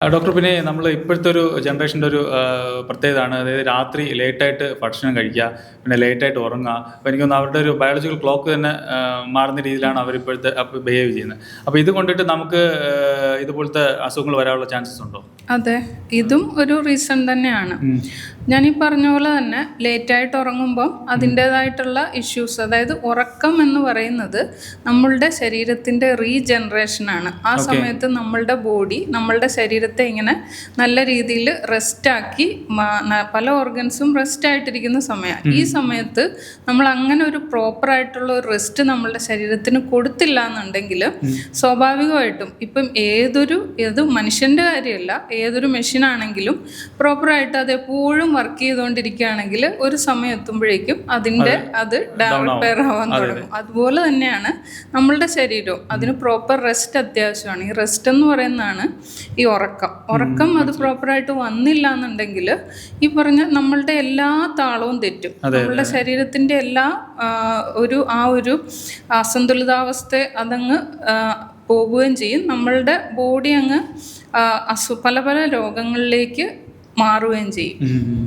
Doctor, പിന്നെ നമ്മൾ ഇപ്പോഴത്തെ ഒരു ജനറേഷൻ്റെ ഒരു പ്രത്യേകതയാണ്. അതായത് രാത്രി ലേറ്റായിട്ട് ഭക്ഷണം കഴിക്കുക, പിന്നെ ലേറ്റായിട്ട് ഉറങ്ങുക. അപ്പോൾ എനിക്ക് തോന്നുന്നു അവരുടെ ഒരു ബയോളജിക്കൽ ക്ലോക്ക് തന്നെ മാറുന്ന രീതിയിലാണ് അവരിപ്പോഴത്തെ ബിഹേവ് ചെയ്യുന്നത്. അപ്പോൾ ഇത് കൊണ്ടിട്ട് നമുക്ക് ഇതുപോലത്തെ അസുഖങ്ങൾ വരാനുള്ള ചാൻസസ് ഉണ്ടോ? അതെ, ഇതും ഒരു റീസൺ തന്നെയാണ്. ഞാനീ പറഞ്ഞ പോലെ തന്നെ ലേറ്റായിട്ട് ഉറങ്ങുമ്പം അതിൻ്റേതായിട്ടുള്ള ഇഷ്യൂസ്, അതായത് ഉറക്കം എന്ന് പറയുന്നത് നമ്മളുടെ ശരീരത്തിൻ്റെ റീജനറേഷനാണ്. ആ സമയത്ത് നമ്മളുടെ ബോഡി നമ്മളുടെ ശരീരത്തെ ഇങ്ങനെ നല്ല രീതിയിൽ റെസ്റ്റാക്കി, പല ഓർഗൻസും റെസ്റ്റ് ആയിട്ടിരിക്കുന്ന സമയമാണ്. ഈ സമയത്ത് നമ്മൾ അങ്ങനെ ഒരു പ്രോപ്പറായിട്ടുള്ള ഒരു റെസ്റ്റ് നമ്മളുടെ ശരീരത്തിന് കൊടുത്തില്ല എന്നുണ്ടെങ്കിൽ സ്വാഭാവികമായിട്ടും ഇപ്പം ഏത് മനുഷ്യൻ്റെ കാര്യമല്ല, ഏതൊരു മെഷീനാണെങ്കിലും പ്രോപ്പറായിട്ട് അത് എപ്പോഴും വർക്ക് ചെയ്തുകൊണ്ടിരിക്കുകയാണെങ്കിൽ ഒരു സമയം എത്തുമ്പോഴേക്കും അത് റിപ്പയർ ആവാൻ തുടങ്ങും. അതുപോലെ തന്നെയാണ് നമ്മളുടെ ശരീരവും. അതിന് പ്രോപ്പർ റെസ്റ്റ് അത്യാവശ്യമാണ്. ഈ റെസ്റ്റ് എന്ന് പറയുന്നതാണ് ഈ ഉറക്കം അത് പ്രോപ്പറായിട്ട് വന്നില്ല എന്നുണ്ടെങ്കിൽ ഈ പറഞ്ഞ നമ്മളുടെ എല്ലാ താളവും തെറ്റും. നമ്മളുടെ ശരീരത്തിൻ്റെ എല്ലാ ഒരു അസന്തുലിതാവസ്ഥ അതങ്ങ് പോകുകയും ചെയ്യും. നമ്മളുടെ ബോഡി അങ്ങ് പല പല രോഗങ്ങളിലേക്ക് മാറുകയും ചെയ്യും.